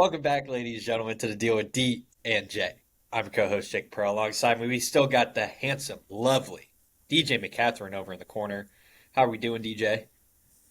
Welcome back, ladies and gentlemen, to the Deal with D and J. I'm your co-host Jake Pearl. Alongside me, we still got the handsome, lovely DJ McCatherine over in the corner. How are we doing, DJ?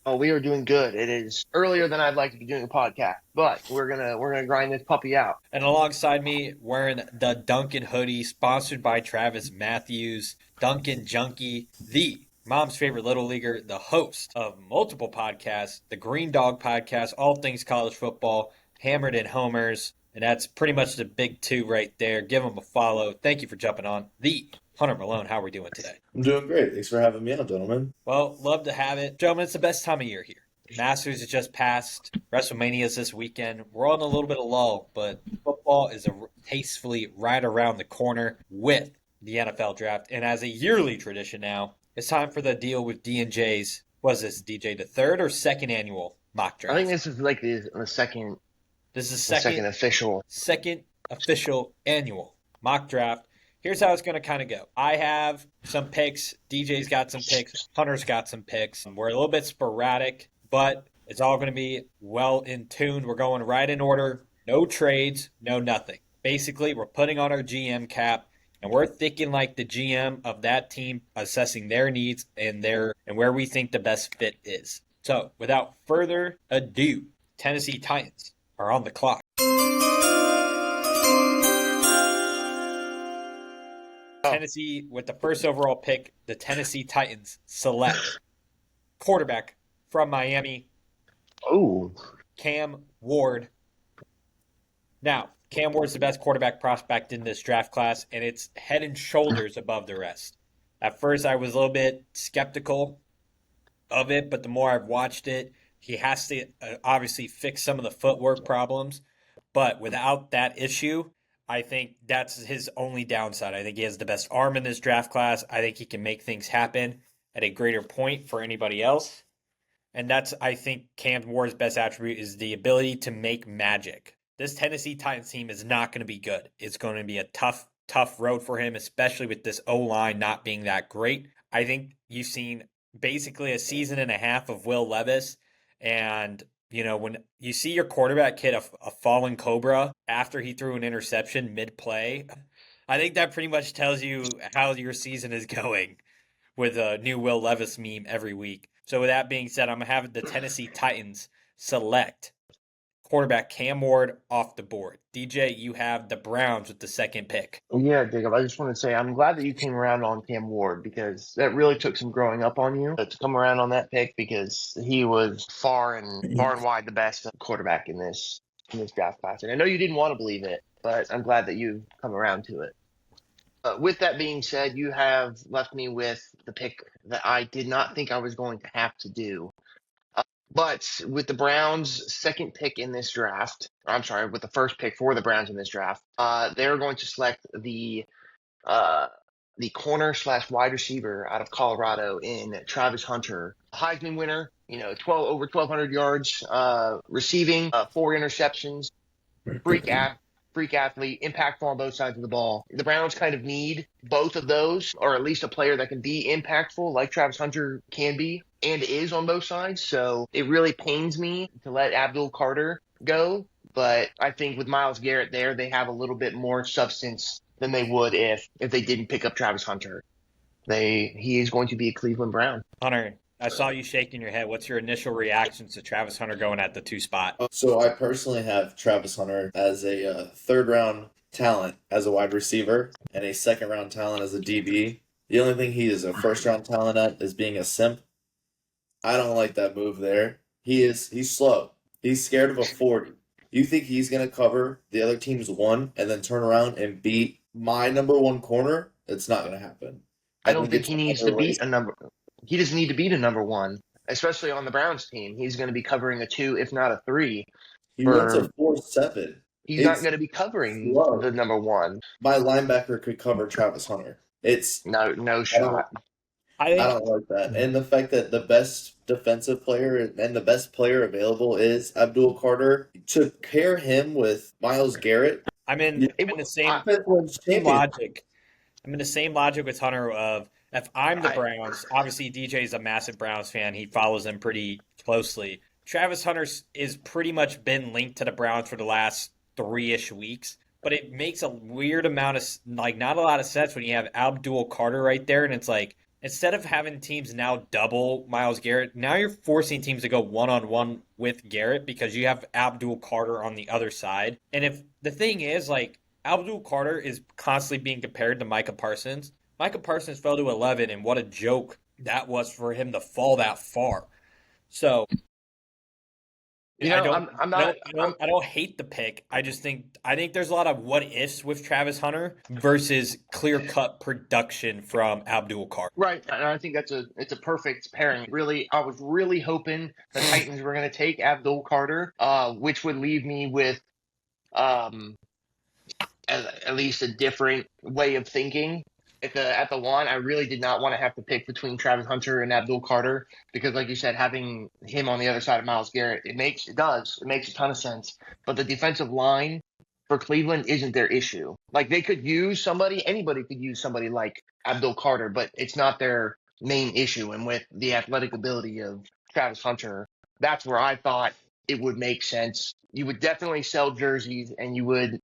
Oh, we are doing good. It is earlier than I'd like to be doing a podcast, but we're gonna grind this puppy out. And alongside me, wearing the Duncan hoodie, sponsored by Travis Matthews, Duncan Junkie, the mom's favorite little leaguer, the host of multiple podcasts, the Green Dawg Podcast, all things college football, hammered in homers, and that's pretty much the big two right there. Give them a follow. Thank you for jumping on. The Hunter Malone, how are we doing today? I'm doing great. Thanks for having me on, gentlemen. Well, love to have it. Gentlemen, it's the best time of year here. Masters has just passed. WrestleMania is this weekend. We're on a little bit of lull, but football is tastefully right around the corner with the NFL draft. And as a yearly tradition now, it's time for the Deal with D&J's. Was this, DJ, the third or second annual mock draft? I think this is like the second. This is second official annual mock draft. Here's how it's going to kind of go. I have some picks. DJ's got some picks. Hunter's got some picks. We're a little bit sporadic, but it's all going to be well in tune. We're going right in order. No trades, no nothing. Basically, we're putting on our GM cap, and we're thinking like the GM of that team, assessing their needs and where we think the best fit is. So, without further ado, Tennessee Titans are on the clock. Tennessee, with the first overall pick, the Tennessee Titans select quarterback from Miami, Cam Ward. Now, Cam Ward's the best quarterback prospect in this draft class, and it's head and shoulders above the rest. At first, I was a little bit skeptical of it, but the more I've watched it, he has to obviously fix some of the footwork problems. But without that issue, I think that's his only downside. I think he has the best arm in this draft class. I think he can make things happen at a greater point for anybody else. And that's, I think, Cam Ward's best attribute is the ability to make magic. This Tennessee Titans team is not going to be good. It's going to be a tough road for him, especially with this O-line not being that great. I think you've seen basically a season and a half of Will Levis. And, you know, when you see your quarterback hit a fallen cobra after he threw an interception mid-play, I think that pretty much tells you how your season is going with a new Will Levis meme every week. So with that being said, I'm going to have the Tennessee Titans select quarterback Cam Ward off the board. DJ, you have the Browns with the second pick. Yeah, Jacob, I just want to say I'm glad that you came around on Cam Ward because that really took some growing up on you to come around on that pick because he was far and wide the best quarterback in this draft class. And I know you didn't want to believe it, but I'm glad that you've come around to it. With that being said, you have left me with the pick that I did not think I was going to have to do. But with the Browns' second pick in this draft, with the first pick for the Browns in this draft, they're going to select the corner/wide receiver out of Colorado in Travis Hunter, Heisman winner. You know, over 1,200 yards receiving, 4 interceptions, freak athlete, impactful on both sides of the ball. The Browns kind of need both of those, or at least a player that can be impactful like Travis Hunter can be and is on both sides. So it really pains me to let Abdul Carter go, but I think with Myles Garrett there, they have a little bit more substance than they would if they didn't pick up Travis Hunter. He is going to be a Cleveland Brown. Hunter, I saw you shaking your head. What's your initial reactions to Travis Hunter going at the 2 spot? So I personally have Travis Hunter as a third-round talent as a wide receiver and a second-round talent as a DB. The only thing he is a first-round talent at is being a simp. I don't like that move there. He's slow. He's scared of a 40. You think he's going to cover the other team's 1 and then turn around and beat my number 1 corner? It's not going to happen. I don't think he needs to beat a number. He doesn't need to beat a number 1, especially on the Browns team. He's going to be covering a 2, if not a 3. He runs a 4.7. He's not going to be covering the number 1. My linebacker could cover Travis Hunter. It's no shot. I don't like that. And the fact that the best defensive player and the best player available is Abdul Carter, to pair him with Myles Garrett. I'm in the same logic. I'm in the same logic with Hunter of if I'm the Browns, obviously DJ's a massive Browns fan. He follows them pretty closely. Travis Hunter is pretty much been linked to the Browns for the last 3-ish weeks, but it makes a weird amount of like not a lot of sense when you have Abdul Carter right there, and it's like instead of having teams now double Myles Garrett, now you're forcing teams to go one-on-one with Garrett because you have Abdul Carter on the other side. And if the thing is, like, Abdul Carter is constantly being compared to Micah Parsons. Micah Parsons fell to 11, and what a joke that was for him to fall that far. So You I know, don't, I'm I not. don't, I don't, I don't hate the pick. I think there's a lot of what ifs with Travis Hunter versus clear cut production from Abdul Carter. Right, and I think it's a perfect pairing. Really, I was really hoping the Titans were going to take Abdul Carter, which would leave me with um, at least a different way of thinking. At the one, I really did not want to have to pick between Travis Hunter and Abdul Carter because, like you said, having him on the other side of Myles Garrett, it makes a ton of sense. But the defensive line for Cleveland isn't their issue. Like they could use somebody, anybody could use somebody like Abdul Carter, but it's not their main issue. And with the athletic ability of Travis Hunter, that's where I thought it would make sense. You would definitely sell jerseys, and you would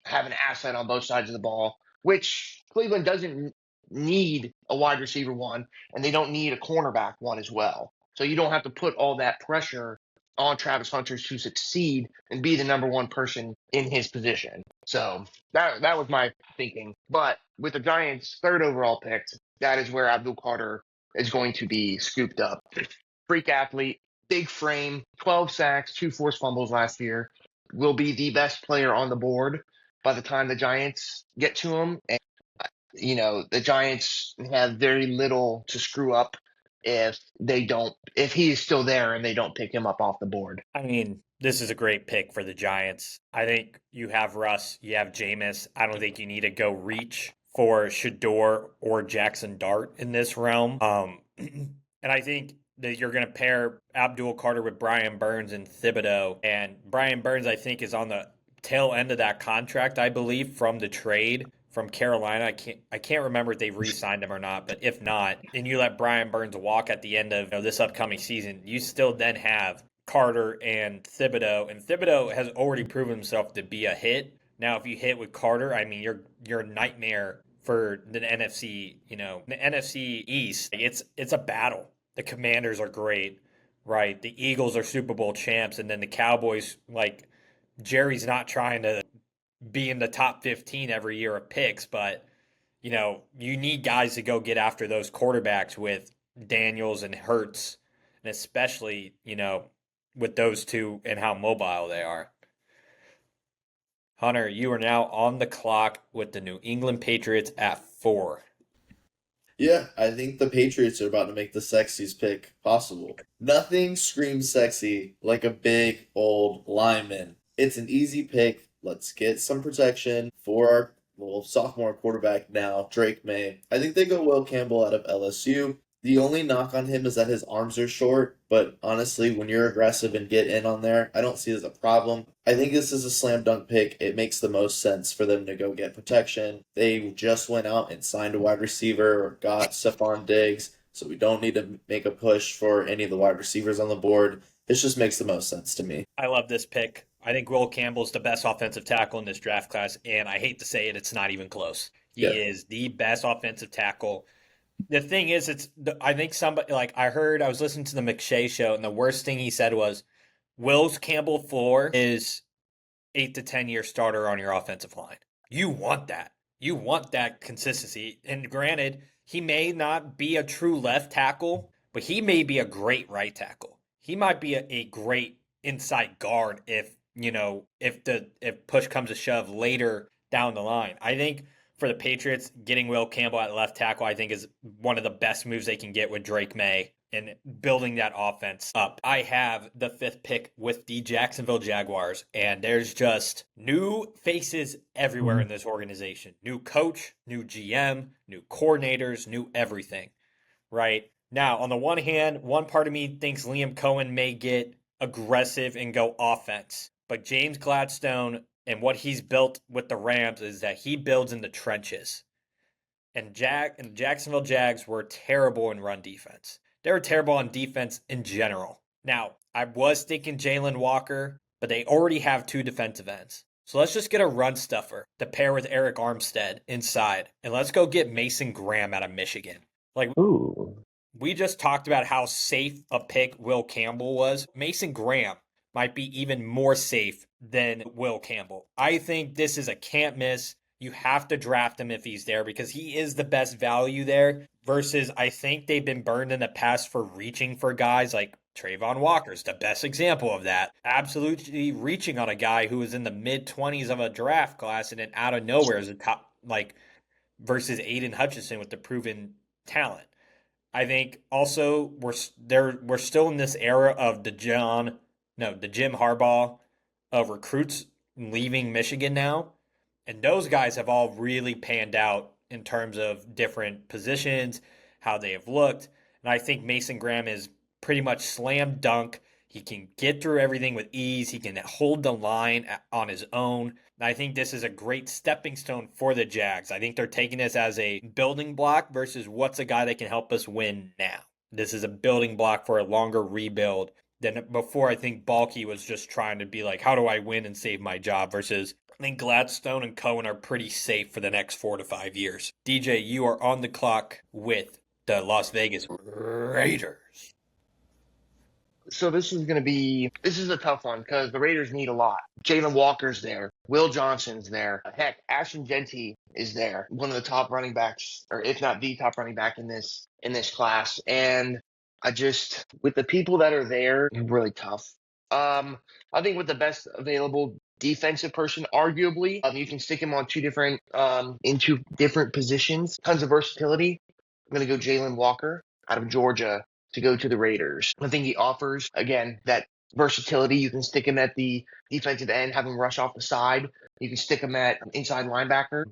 have an asset on both sides of the ball, which Cleveland doesn't need a wide receiver one, and they don't need a cornerback one as well. So you don't have to put all that pressure on Travis Hunter to succeed and be the number one person in his position. So that was my thinking. But with the Giants' third overall pick, that is where Abdul Carter is going to be scooped up. Freak athlete, big frame, 12 sacks, 2 forced fumbles last year. Will be the best player on the board by the time the Giants get to him. And, the Giants have very little to screw up if he is still there and they don't pick him up off the board. I mean, this is a great pick for the Giants. I think you have Russ, you have Jameis. I don't think you need to go reach for Shador or Jackson Dart in this realm. And I think that you're going to pair Abdul Carter with Brian Burns and Thibodeau. And Brian Burns, I think, is on the tail end of that contract, I believe, from the trade from Carolina. I can't remember if they've re-signed him or not, but if not, and you let Brian Burns walk at the end of this upcoming season, you still then have Carter and Thibodeau has already proven himself to be a hit. Now, if you hit with Carter, I mean, you're a nightmare for the NFC. The NFC East. It's a battle. The Commanders are great, right? The Eagles are Super Bowl champs, and then the Cowboys, like Jerry's not trying to be in the top 15 every year of picks, but you need guys to go get after those quarterbacks with Daniels and Hurts, and especially, with those two and how mobile they are. Hunter, you are now on the clock with the New England Patriots at 4. Yeah, I think the Patriots are about to make the sexiest pick possible. Nothing screams sexy like a big old lineman. It's an easy pick. Let's get some protection for our sophomore quarterback now, Drake May. I think they go Will Campbell out of LSU. The only knock on him is that his arms are short, but honestly, when you're aggressive and get in on there, I don't see it as a problem. I think this is a slam dunk pick. It makes the most sense for them to go get protection. They just went out and signed a wide receiver or got Stephon Diggs, so we don't need to make a push for any of the wide receivers on the board. This just makes the most sense to me. I love this pick. I think Will Campbell's the best offensive tackle in this draft class, and I hate to say it, it's not even close. He is the best offensive tackle. The thing is, I think somebody, like I was listening to the McShay show, and the worst thing he said was, Will's Campbell floor is 8 to 10 year starter on your offensive line. You want that. You want that consistency. And granted, he may not be a true left tackle, but he may be a great right tackle. He might be a great inside guard if push comes to shove later down the line. I think for the Patriots, getting Will Campbell at left tackle, I think is one of the best moves they can get with Drake May and building that offense up. I have the 5th pick with the Jacksonville Jaguars, and there's just new faces everywhere in this organization. New coach, new GM, new coordinators, new everything, right? Now, on the one hand, one part of me thinks Liam Cohen may get aggressive and go offense. But James Gladstone and what he's built with the Rams is that he builds in the trenches. And Jacksonville Jags were terrible in run defense. They were terrible on defense in general. Now, I was thinking Jalen Walker, but they already have 2 defensive ends. So let's just get a run stuffer to pair with Eric Armstead inside, and let's go get Mason Graham out of Michigan. Like, Ooh. we just talked about how safe a pick Will Campbell was. Mason Graham might be even more safe than Will Campbell. I think this is a can't miss. You have to draft him if he's there because he is the best value there. Versus, I think they've been burned in the past for reaching for guys like Trayvon Walker's the best example of that. Absolutely reaching on a guy who was in the mid 20s of a draft class and then out of nowhere is a top, like, versus Aiden Hutchinson with the proven talent. I think also we're still in this era of the Jim Harbaugh of recruits leaving Michigan now, and those guys have all really panned out in terms of different positions, how they have looked, and I think Mason Graham is pretty much slam dunk. He can get through everything with ease. He can hold the line on his own. And I think this is a great stepping stone for the Jags. I think they're taking this as a building block versus what's a guy that can help us win now. This is a building block for a longer rebuild than before. I think Balky was just trying to be like, how do I win and save my job versus I think Gladstone and Cohen are pretty safe for the next 4 to 5 years. DJ, you are on the clock with the Las Vegas Raiders. So this is a tough one because the Raiders need a lot. Jalen Walker's there. Will Johnson's there. Heck, Ashton Genty is there. One of the top running backs, or if not the top running back in this class. And with the people that are there, it's really tough. I think with the best available defensive person, arguably, you can stick him on in two different positions. Tons of versatility. I'm going to go Jalen Walker out of Georgia to go to the Raiders. I think he offers, again, that versatility. You can stick him at the defensive end, have him rush off the side. You can stick him at inside linebacker.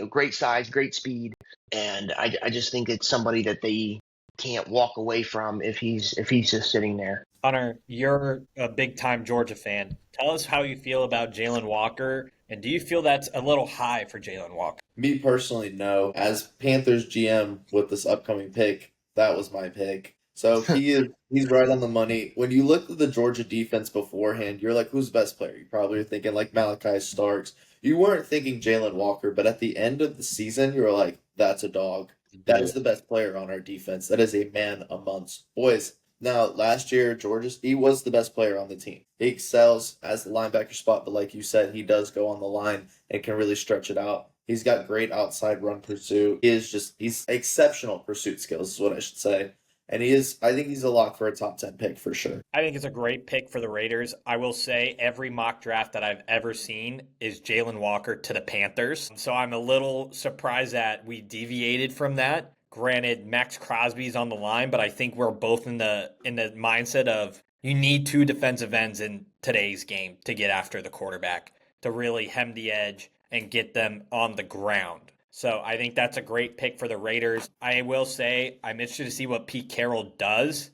Great size, great speed. And I just think it's somebody that they can't walk away from if he's just sitting there. Hunter, you're a big-time Georgia fan. Tell us how you feel about Jalen Walker, and do you feel that's a little high for Jalen Walker? Me personally, no. As Panthers GM with this upcoming pick, that was my pick. So he's right on the money. When you look at the Georgia defense beforehand, you're like, who's the best player? You probably were thinking like Malachi Starks. You weren't thinking Jalen Walker, but at the end of the season, you were like, that's a dog. That is the best player on our defense. That is a man amongst boys. Now, last year, he was the best player on the team. He excels as the linebacker spot, but like you said, he does go on the line and can really stretch it out. He's got great outside run pursuit. He's exceptional pursuit skills is what I should say. And I think he's a lock for a top 10 pick for sure. I think it's a great pick for the Raiders. I will say every mock draft that I've ever seen is Jalen Walker to the Panthers. So I'm a little surprised that we deviated from that. Granted, Max Crosby's on the line, but I think we're both in the mindset of you need 2 defensive ends in today's game to get after the quarterback, to really hem the edge and get them on the ground. So I think that's a great pick for the Raiders. I will say I'm interested to see what Pete Carroll does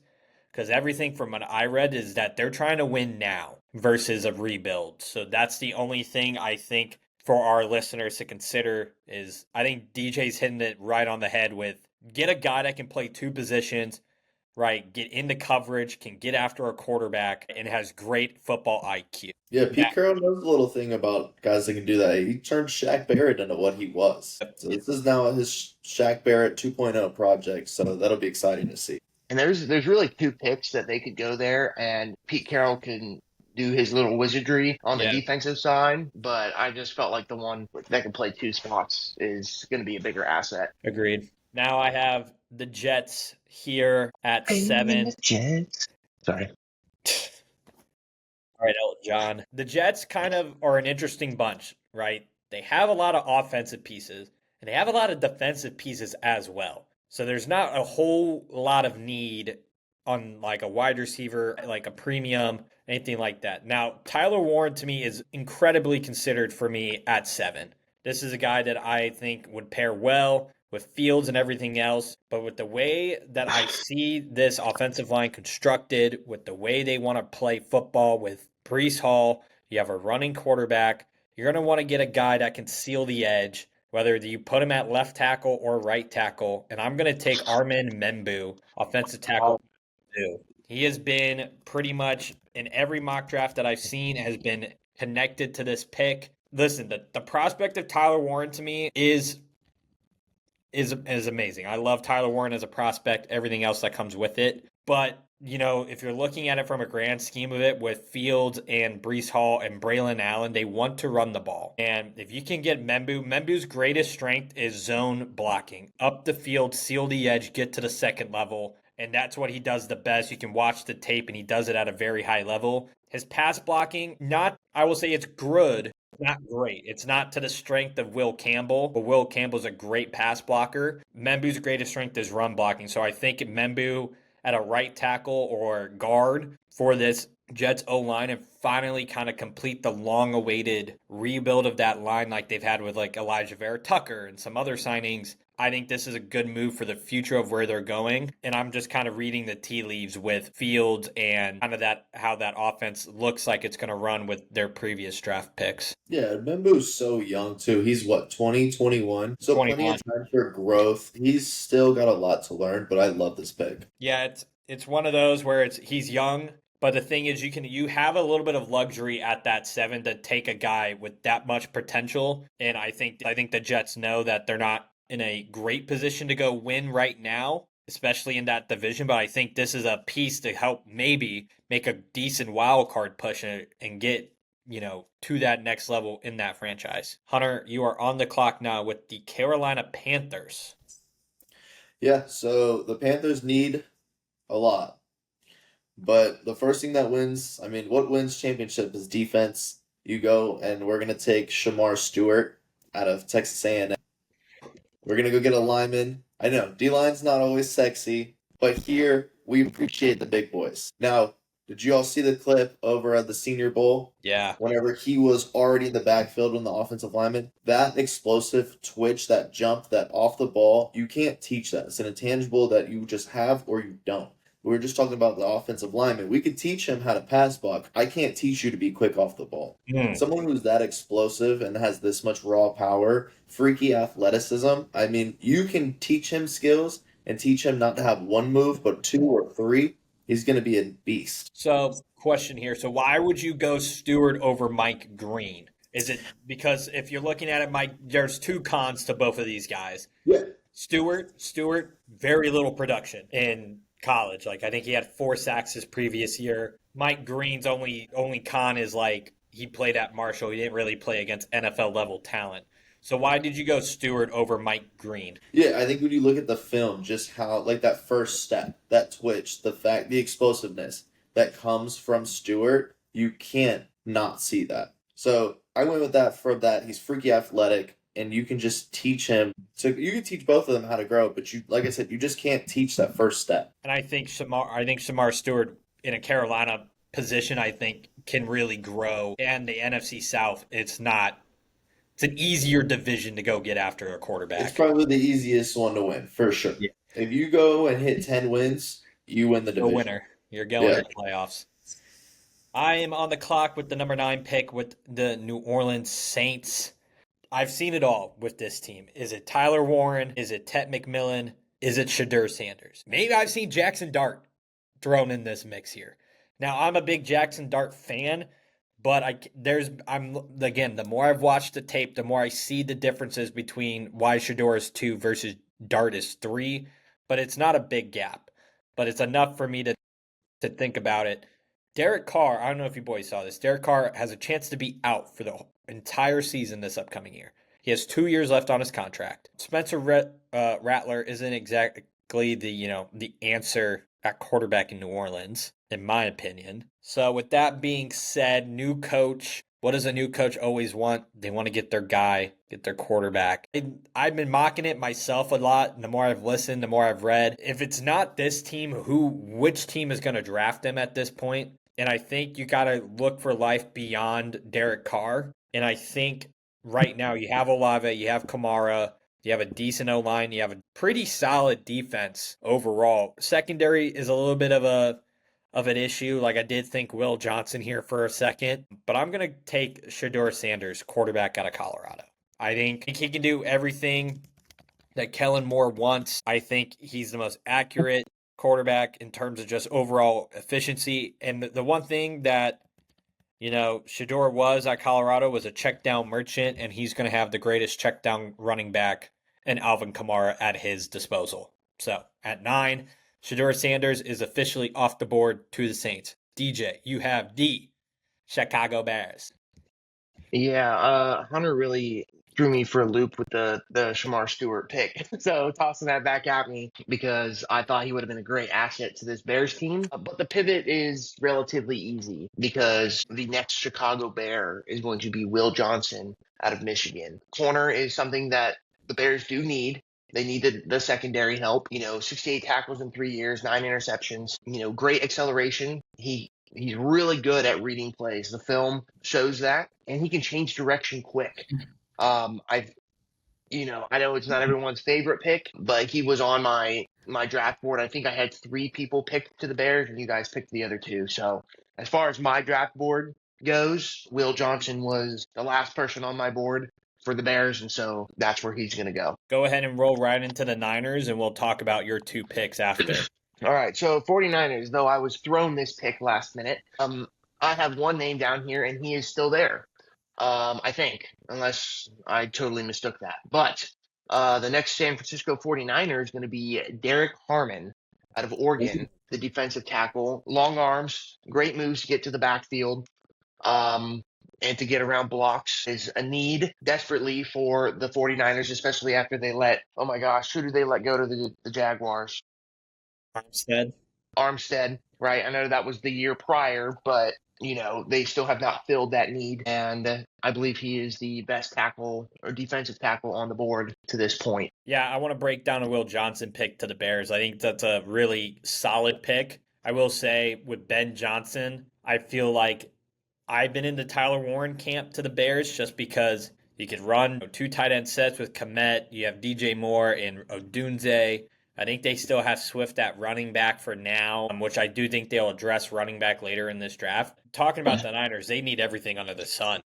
because everything from what I read is that they're trying to win now versus a rebuild. So that's the only thing I think for our listeners to consider is I think DJ's hitting it right on the head with get a guy that can play 2 positions, right? Get into coverage, can get after a quarterback, and has great football IQ. Yeah, Pete Carroll knows a little thing about guys that can do that. He turned Shaq Barrett into what he was. So this is now his Shaq Barrett 2.0 project, so that'll be exciting to see. And there's really 2 picks that they could go there, and Pete Carroll can do his little wizardry on the defensive side, but I just felt like the one that can play 2 spots is going to be a bigger asset. Agreed. Now I have the Jets here at 7. The Jets. Sorry. All right, Elton John. The Jets kind of are an interesting bunch, right? They have a lot of offensive pieces, and they have a lot of defensive pieces as well. So there's not a whole lot of need on like a wide receiver, like a premium, anything like that. Now, Tyler Warren to me is incredibly considered for me at 7. This is a guy that I think would pair well with Fields and everything else. But with the way that I see this offensive line constructed, with the way they want to play football with Breece Hall, you have a running quarterback. You're going to want to get a guy that can seal the edge, whether you put him at left tackle or right tackle. And I'm going to take Armin Membu, offensive tackle. He has been pretty much in every mock draft that I've seen has been connected to this pick. Listen, the prospect of Tyler Warren to me is amazing. I love Tyler Warren as a prospect, everything else that comes with it. But, if you're looking at it from a grand scheme of it with Fields and Breece Hall and Braylon Allen, they want to run the ball. And if you can get Membu's greatest strength is zone blocking. Up the field, seal the edge, get to the second level. And that's what he does the best. You can watch the tape and he does it at a very high level. His pass blocking, I will say it's good. Not great. It's not to the strength of Will Campbell, but Will Campbell's a great pass blocker. Membu's greatest strength is run blocking. So I think Membu at a right tackle or guard for this Jets O-line and finally kind of complete the long-awaited rebuild of that line like they've had with like Elijah Vera Tucker and some other signings. I think this is a good move for the future of where they're going. And I'm just kind of reading the tea leaves with Fields and kind of how that offense looks like it's going to run with their previous draft picks. Yeah, Membu's so young too. He's 20, 21? So 21. Plenty of time for growth. He's still got a lot to learn, but I love this pick. Yeah, it's one of those where he's young. But the thing is, you have a little bit of luxury at that 7 to take a guy with that much potential. And I think the Jets know that they're not in a great position to go win right now, especially in that division. But I think this is a piece to help maybe make a decent wild card push and get, to that next level in that franchise. Hunter, you are on the clock now with the Carolina Panthers. Yeah, so the Panthers need a lot. But the first thing that what wins championship is defense. You go and we're going to take Shamar Stewart out of Texas A&M. We're going to go get a lineman. I know, D-line's not always sexy, but here we appreciate the big boys. Now, did you all see the clip over at the Senior Bowl? Yeah. Whenever he was already in the backfield when the offensive lineman, that explosive twitch, that jump, that off the ball, you can't teach that. It's an intangible that you just have or you don't. We were just talking about the offensive lineman. We could teach him how to pass block. I can't teach you to be quick off the ball. Someone who's that explosive and has this much raw power, freaky athleticism, you can teach him skills and teach him not to have one move, but 2 or 3. He's going to be a beast. So, question here. So, why would you go Stewart over Mike Green? Is it because if you're looking at it, there's 2 cons to both of these guys. Yeah. Stewart, very little production in college. Like, I think he had 4 sacks his previous year. Mike Green's only con is like he played at Marshall. He didn't really play against NFL level talent. So why did you go Stewart over Mike Green? Yeah, I think when you look at the film, just how that first step, that twitch, the explosiveness that comes from Stewart, you can't not see that. So I went with that for that. He's freaky athletic. And you can just teach him. So you can teach both of them how to grow, but like I said, you just can't teach that first step. And I think Shamar Stewart in a Carolina position, I think, can really grow. And the NFC South, it's an easier division to go get after a quarterback. It's probably the easiest one to win, for sure. Yeah. If you go and hit 10 wins, you win the division. You're a winner. You're going to the playoffs. I am on the clock with the number 9 pick with the New Orleans Saints. I've seen it all with this team. Is it Tyler Warren? Is it Tet McMillan? Is it Shedeur Sanders? Maybe I've seen Jackson Dart thrown in this mix here. Now, I'm a big Jackson Dart fan, but the more I've watched the tape, the more I see the differences between why Shedeur is 2 versus Dart is 3. But it's not a big gap. But it's enough for me to think about it. Derek Carr, I don't know if you boys saw this. Derek Carr has a chance to be out for the entire season this upcoming year. He has 2 years left on his contract. Spencer Rattler isn't exactly the answer at quarterback in New Orleans, in my opinion. So with that being said, new coach. What does a new coach always want? They want to get their guy, get their quarterback. I've been mocking it myself a lot. The more I've listened, the more I've read. If it's not this team, which team is going to draft them at this point? And I think you got to look for life beyond Derek Carr. And I think right now you have Olave, you have Kamara, you have a decent O-line, you have a pretty solid defense overall. Secondary is a little bit of an issue. Like I did think Will Johnson here for a second, but I'm going to take Shedeur Sanders, quarterback out of Colorado. I think he can do everything that Kellen Moore wants. I think he's the most accurate quarterback in terms of just overall efficiency. And the one thing that, Shador was at Colorado was a check down merchant, and he's going to have the greatest check down running back in Alvin Kamara at his disposal. So at 9, Shador Sanders is officially off the board to the Saints. DJ, you have the Chicago Bears. Yeah, Hunter really threw me for a loop with the Shamar Stewart pick. So tossing that back at me because I thought he would have been a great asset to this Bears team. But the pivot is relatively easy because the next Chicago Bear is going to be Will Johnson out of Michigan. Corner is something that the Bears do need. They need the secondary help. 68 tackles in 3 years, 9 interceptions. Great acceleration. He's really good at reading plays. The film shows that, and he can change direction quick. I know it's not everyone's favorite pick, but he was on my draft board. I think I had 3 people picked to the Bears, and you guys picked the other 2. So as far as my draft board goes, Will Johnson was the last person on my board for the Bears, and so that's where he's going to go. Go ahead and roll right into the Niners, and we'll talk about your 2 picks after. All right, so 49ers, though I was thrown this pick last minute, I have one name down here, and he is still there, I think, unless I totally mistook that. But the next San Francisco 49er is going to be Derek Harmon out of Oregon, the defensive tackle. Long arms, great moves to get to the backfield, and to get around blocks is a need desperately for the 49ers, especially after they oh my gosh, who did they let go to the Jaguars? Armstead, right? I know that was the year prior, but they still have not filled that need, and I believe he is the best tackle or defensive tackle on the board to this point. Yeah, I want to break down a Will Johnson pick to the Bears. I think that's a really solid pick. I will say with Ben Johnson, I feel like I've been in the Tyler Warren camp to the Bears just because you could run 2 tight end sets with Kmet. You have DJ Moore and Odunze. I think they still have Swift at running back for now, which I do think they'll address running back later in this draft. Talking about the Niners, they need everything under the sun.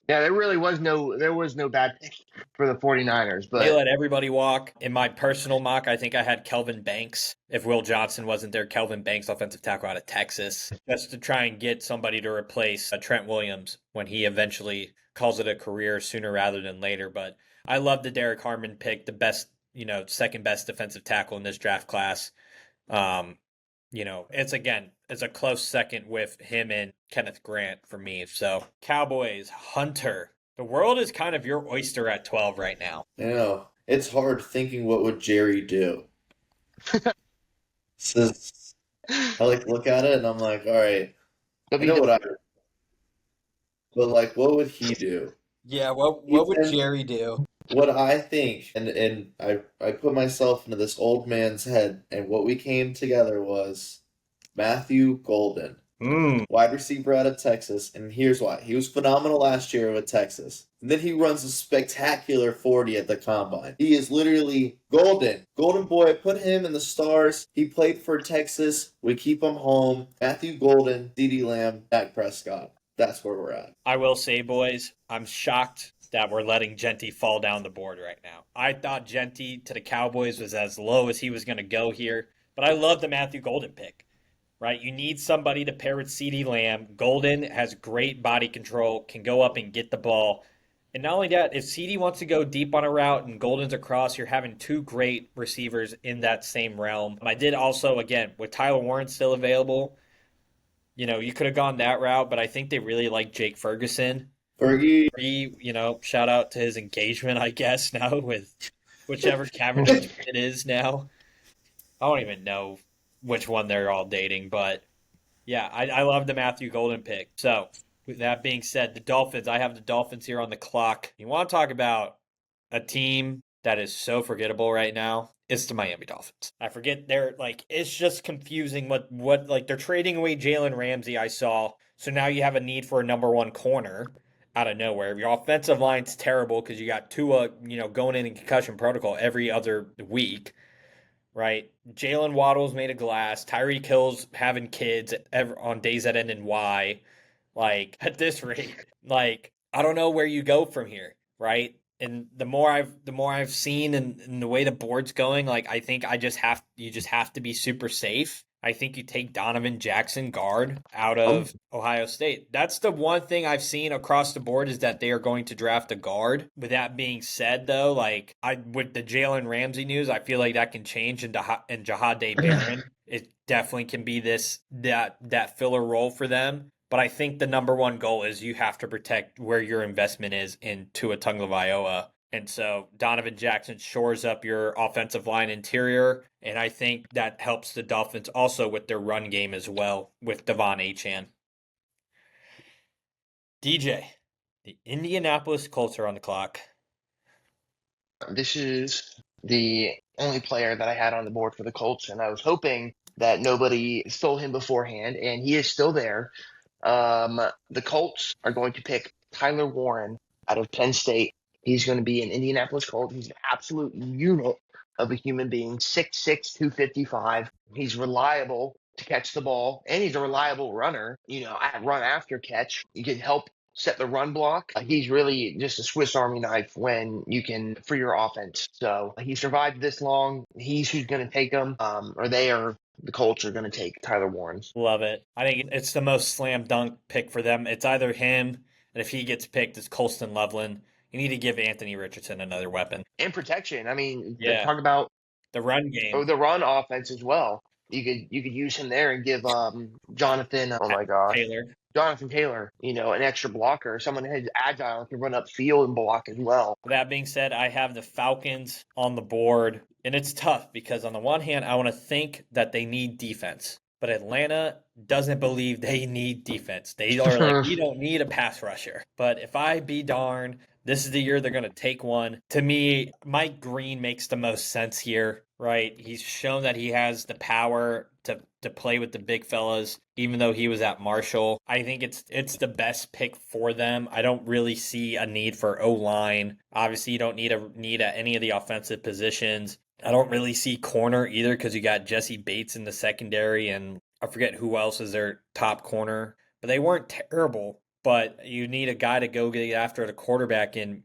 Yeah, there was no bad pick for the 49ers, but they let everybody walk. In my personal mock, I think I had Kelvin Banks. If Will Johnson wasn't there, Kelvin Banks, offensive tackle out of Texas, just to try and get somebody to replace Trent Williams when he eventually calls it a career sooner rather than later. But I love the Derek Harmon pick, the best, second best defensive tackle in this draft class. It's a close second with him and Kenneth Grant for me. So Cowboys, Hunter. The world is kind of your oyster at 12 right now. It's hard thinking what would Jerry do. So I look at it and I'm like, all right, I know what I would. But what would he do? Yeah, what would Jerry do? What I think, and I put myself into this old man's head, and what we came together was Matthew Golden, wide receiver out of Texas, and here's why. He was phenomenal last year with Texas. And then he runs a spectacular 40 at the combine. He is literally golden. Golden boy, put him in the stars. He played for Texas. We keep him home. Matthew Golden, CeeDee Lamb, Dak Prescott. That's where we're at. I will say, boys, I'm shocked that we're letting Genty fall down the board right now. I thought Genty to the Cowboys was as low as he was going to go here, but I love the Matthew Golden pick, right? You need somebody to pair with CeeDee Lamb. Golden has great body control, can go up and get the ball. And not only that, if CeeDee wants to go deep on a route and Golden's across, you're having 2 great receivers in that same realm. I did also, again, with Tyler Warren still available, you could have gone that route, but I think they really like Jake Ferguson. Fergie, shout out to his engagement, I guess, now with whichever Cabernet it is now. I don't even know which one they're all dating, but yeah, I love the Matthew Golden pick. So, with that being said, the Dolphins, I have the Dolphins here on the clock. You want to talk about a team that is so forgettable right now? It's the Miami Dolphins. I forget it's just confusing what they're trading away Jalen Ramsey, I saw. So now you have a need for a number 1 corner out of nowhere. Your offensive line's terrible because you got Tua, going in concussion protocol every other week, right? Jalen Waddle's made of glass. Tyreek Hill's having kids on days that end in Y. At this rate, I don't know where you go from here, right? And the more I've seen and the way the board's going, like I think you just have to be super safe. I think you take Donovan Jackson guard out of Ohio State. That's the one thing I've seen across the board is that they are going to draft a guard. With that being said, though, like with the Jalen Ramsey news, I feel like that can change in Jahade Barron. It definitely can be that filler role for them. But I think the number one goal is you have to protect where your investment is in Tua Tagovailoa. And so Donovan Jackson shores up your offensive line interior. And I think that helps the Dolphins also with their run game as well with Devon Achane. DJ, the Indianapolis Colts are on the clock. This is the only player that I had on the board for the Colts, and I was hoping that nobody stole him beforehand, and he is still there. The Colts are going to pick Tyler Warren out of Penn State. He's going to be an Indianapolis Colt. He's an absolute unit of a human being, 6'6", 255. He's reliable to catch the ball, and he's a reliable runner. Run after catch. You can help set the run block. He's really just a Swiss Army knife for your offense. So he survived this long. He's who's going to take him, the Colts are going to take Tyler Warren. Love it. I think it's the most slam dunk pick for them. It's either him, and if he gets picked, it's Colston Loveland. You need to give Anthony Richardson another weapon. And protection. I mean, Yeah. Talk about the run game. Or the run offense as well. You could use him there and give Jonathan Taylor, an extra blocker, someone who's agile and can run upfield and block as well. That being said, I have the Falcons on the board, and it's tough because on the one hand, I want to think that they need defense, but Atlanta doesn't believe they need defense. They are like, we don't need a pass rusher. But if I be darned, this is the year they're going to take one. To me, Mike Green makes the most sense here, right? He's shown that he has the power to play with the big fellas, even though he was at Marshall. I think it's the best pick for them. I don't really see a need for O-line. Obviously, you don't need at any of the offensive positions. I don't really see corner either because you got Jesse Bates in the secondary, and I forget who else is their top corner. But they weren't terrible. But you need a guy to go get after the quarterback, and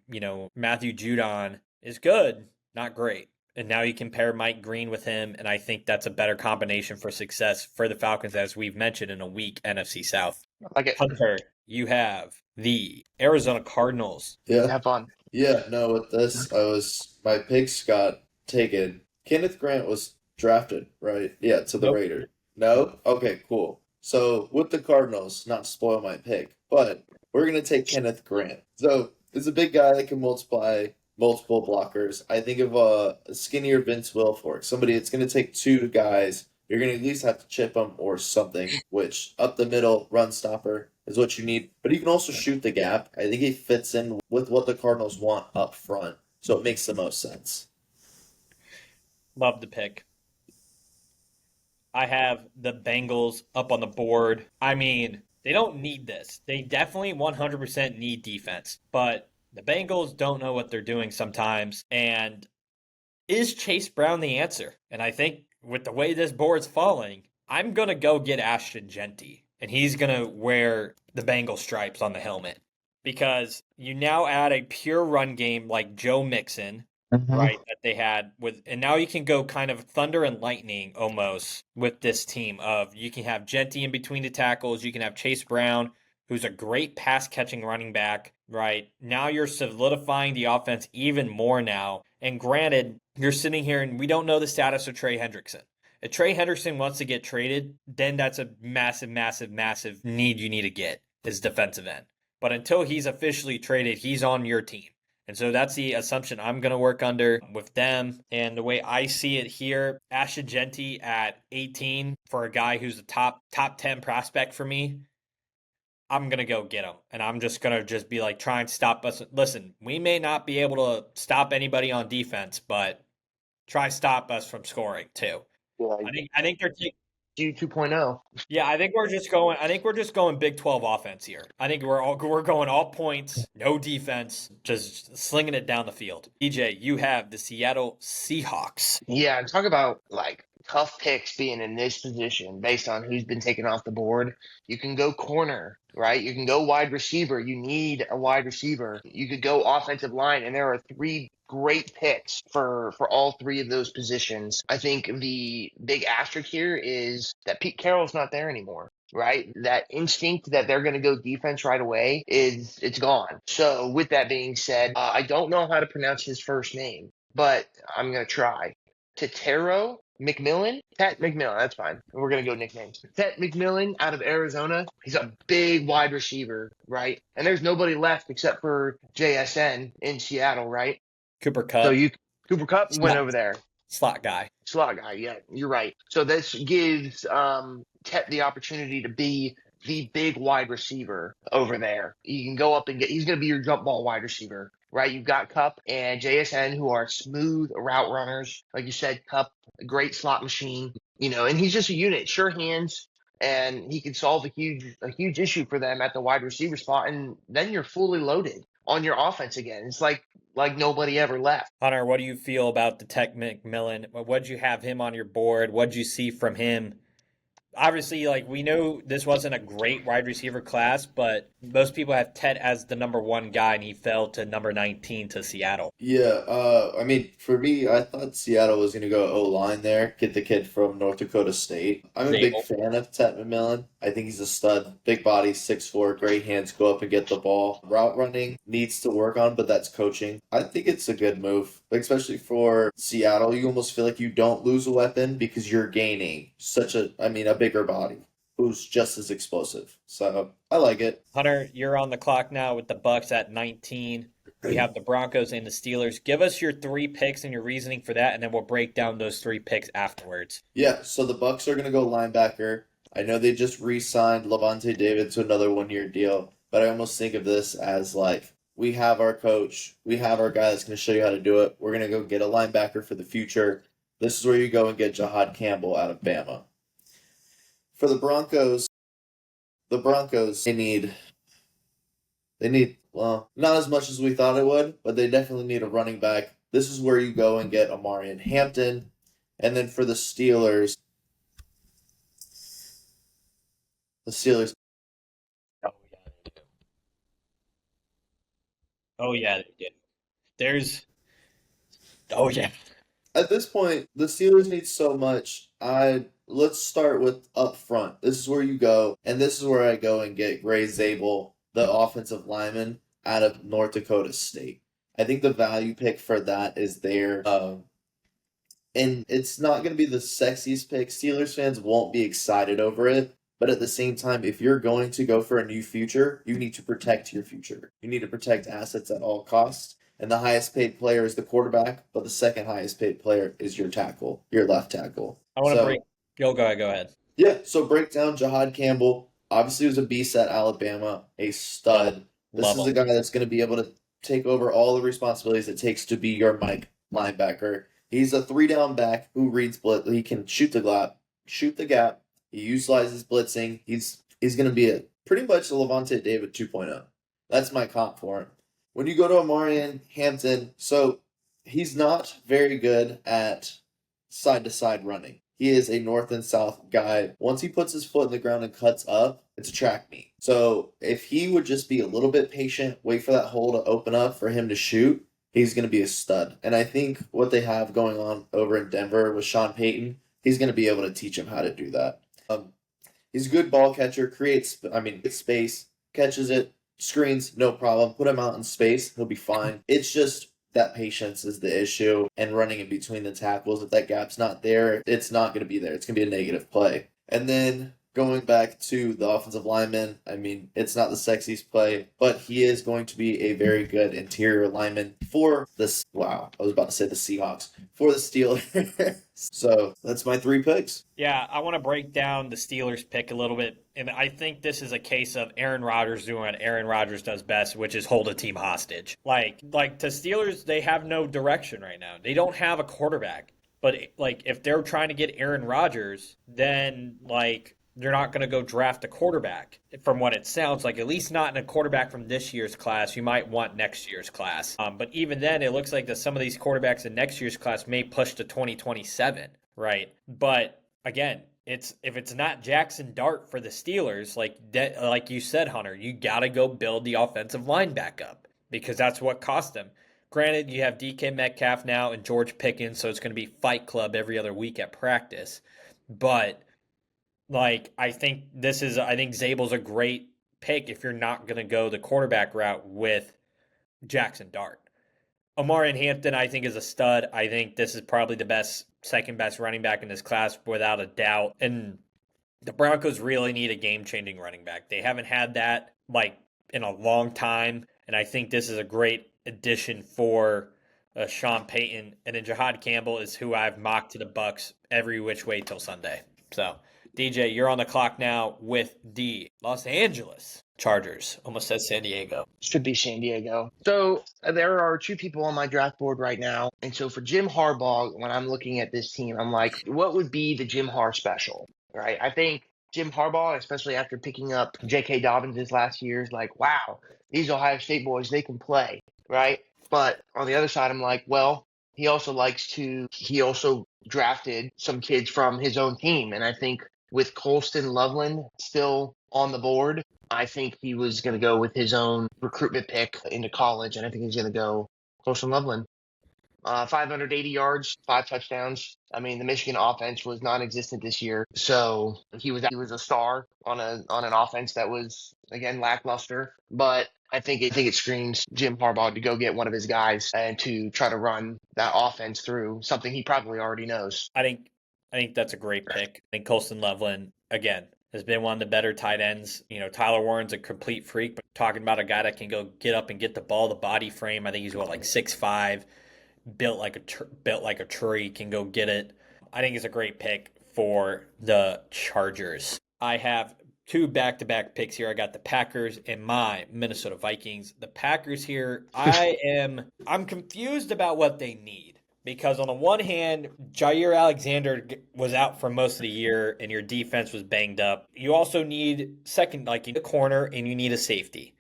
Matthew Judon is good, not great. And now you can pair Mike Green with him, and I think that's a better combination for success for the Falcons, as we've mentioned in a weak NFC South. Like it. Hunter, you have the Arizona Cardinals. Yeah. Have fun. Yeah, no, with this, my picks got taken. Kenneth Grant was drafted, right? Yeah, to the Nope. Raiders. No? Okay, cool. So with the Cardinals, not to spoil my pick, but we're going to take Kenneth Grant. So it's a big guy that can multiply multiple blockers. I think of a skinnier Vince Wilfork, somebody that's going to take two guys. You're going to at least have to chip them or something, which up the middle, run stopper is what you need. But he can also shoot the gap. I think he fits in with what the Cardinals want up front. So it makes the most sense. Love the pick. I have the Bengals up on the board. I mean, they don't need this. They definitely 100% need defense. But the Bengals don't know what they're doing sometimes. And is Chase Brown the answer? And I think with the way this board's falling, I'm going to go get Ashton Genty. And he's going to wear the Bengal stripes on the helmet. Because you now add a pure run game like Joe Mixon, right, that they had and now you can go kind of thunder and lightning almost with this team of you can have Genty in between the tackles, you can have Chase Brown, who's a great pass catching running back, right? Now you're solidifying the offense even more now. And granted, you're sitting here and we don't know the status of Trey Hendrickson. If Trey Hendrickson wants to get traded, then that's a massive, massive, massive need you need to get is defensive end. But until he's officially traded, he's on your team. And so that's the assumption I'm going to work under with them. And the way I see it here, Ashton Genty at 18 for a guy who's a top 10 prospect for me, I'm going to go get him. And I'm just going to be like, try and stop us. Listen, we may not be able to stop anybody on defense, but try stop us from scoring too. Yeah, I think they're taking G 2.0. Yeah, I think we're just going Big 12 offense here. I think we're going all points, no defense, just slinging it down the field. DJ, you have the Seattle Seahawks. Yeah, and talk about like tough picks being in this position based on who's been taken off the board. You can go corner, right? You can go wide receiver. You need a wide receiver. You could go offensive line, and there are three great picks for all three of those positions. I think the big asterisk here is that Pete Carroll's not there anymore. Right, that instinct that they're going to go defense right away it's gone. So with that being said, I don't know how to pronounce his first name, but I'm going to try. Tetero McMillan? Tet McMillan, that's fine. We're going to go nicknames. Tet McMillan out of Arizona. He's a big wide receiver, right? And there's nobody left except for JSN in Seattle, right? Cooper So Cup, Cooper Cup went over there. slot guy. Slot guy, yeah, you're right. So this gives Tet the opportunity to be the big wide receiver over there. You can go up and he's going to be your jump ball wide receiver, right? You've got Cup and JSN who are smooth route runners. Like you said, Cup, a great slot machine, and he's just a unit, sure hands, and he can solve a huge issue for them at the wide receiver spot. And then you're fully loaded on your offense again. It's like nobody ever left. Hunter, what do you feel about the Tech McMillan? What'd you have him on your board? What'd you see from him? Obviously, we know this wasn't a great wide receiver class, but most people have Ted as the number one guy, and he fell to number 19 to Seattle. Yeah, I mean, for me, I thought Seattle was going to go O-line there, get the kid from North Dakota State. I'm a big fan of Tet McMillan. I think he's a stud. Big body, 6'4", great hands, go up and get the ball. Route running needs to work on, but that's coaching. I think it's a good move, especially for Seattle. You almost feel like you don't lose a weapon because you're gaining a bigger body who's just as explosive. So I like it. Hunter, you're on the clock now with the Bucks at 19. We have the Broncos and the Steelers. Give us your 3 picks and your reasoning for that, and then we'll break down those 3 picks afterwards. Yeah, so the Bucks are going to go linebacker. I know they just re-signed Levante David to another 1-year deal, but I almost think of this as we have our coach, we have our guy that's going to show you how to do it. We're going to go get a linebacker for the future. This is where you go and get Jahad Campbell out of Bama. For the Broncos, they need, well, not as much as we thought it would, but they definitely need a running back. This is where you go and get Amarian Hampton. And then for the Steelers, Oh, yeah, they do. Oh, yeah. At this point, the Steelers need so much. Let's start with up front. This is where you go, and this is where I go and get Gray Zabel, the offensive lineman out of North Dakota State. I think the value pick for that is there. And it's not going to be the sexiest pick. Steelers fans won't be excited over it. But at the same time, if you're going to go for a new future, you need to protect your future. You need to protect assets at all costs. And the highest paid player is the quarterback, but the second highest paid player is your tackle, your left tackle. I want to go ahead. Yeah, so break down Jahad Campbell. Obviously, he was a beast at Alabama, a stud. This is a guy that's going to be able to take over all the responsibilities it takes to be your Mike linebacker. He's a 3-down back who reads blitz. He can shoot the gap. He utilizes blitzing. He's going to be pretty much a Levante David 2.0. That's my comp for him. When you go to Amarian Hampton, so he's not very good at side-to-side running. He is a north and south guy. Once he puts his foot in the ground and cuts up, it's a track meet. So if he would just be a little bit patient, wait for that hole to open up for him to shoot, he's going to be a stud. And I think what they have going on over in Denver with Sean Payton, he's going to be able to teach him how to do that. He's a good ball catcher, creates space, catches it, screens, no problem. Put him out in space, he'll be fine. It's just that patience is the issue and running in between the tackles. If that gap's not there, it's not going to be there. It's going to be a negative play. And then going back to the offensive lineman, it's not the sexiest play, but he is going to be a very good interior lineman for the Seahawks. For the Steelers. So that's my 3 picks. Yeah, I want to break down the Steelers pick a little bit. And I think this is a case of Aaron Rodgers doing what Aaron Rodgers does best, which is hold a team hostage. Like the Steelers, they have no direction right now. They don't have a quarterback. But if they're trying to get Aaron Rodgers, then they're not going to go draft a quarterback, from what it sounds like, at least not in a quarterback from this year's class. You might want next year's class. But even then, it looks like that some of these quarterbacks in next year's class may push to 2027. right? But again, if it's not Jackson Dart for the Steelers, like you said, Hunter, you got to go build the offensive line back up because that's what cost them. Granted, you have DK Metcalf now and George Pickens, so it's going to be Fight Club every other week at practice. But I think Zabel's a great pick if you're not going to go the quarterback route with Jackson Dart. Omarion Hampton, I think, is a stud. I think this is probably the second best running back in this class without a doubt. And the Broncos really need a game-changing running back. They haven't had that in a long time, and I think this is a great addition for Sean Payton. And then Jahad Campbell is who I've mocked to the Bucks every which way till Sunday. So, DJ, you're on the clock now with the Los Angeles Chargers. Almost said San Diego. Should be San Diego. So there are two people on my draft board right now. And so for Jim Harbaugh, when I'm looking at this team, I'm like, what would be the Jim Har special, right? I think Jim Harbaugh, especially after picking up J.K. Dobbins this last year, is like, wow, these Ohio State boys, they can play, right? But on the other side, I'm like, well, he also drafted some kids from his own team. And I think with Colston Loveland still on the board, I think he was going to go with his own recruitment pick into college, and I think he's going to go Colston Loveland. 580 yards, 5 touchdowns. I mean, the Michigan offense was non-existent this year, so he was a star on an offense that was, again, lackluster. But I think it screams Jim Harbaugh to go get one of his guys and to try to run that offense through something he probably already knows. I think that's a great pick. I think Colston Loveland, again, has been one of the better tight ends. You know, Tyler Warren's a complete freak, but talking about a guy that can go get up and get the ball, the body frame, I think he's 6'5", built like a tree, can go get it. I think it's a great pick for the Chargers. I have two back-to-back picks here. I got the Packers and my Minnesota Vikings. The Packers here, I'm confused about what they need. Because on the one hand, Jair Alexander was out for most of the year and your defense was banged up. You also need you need a corner and you need a safety.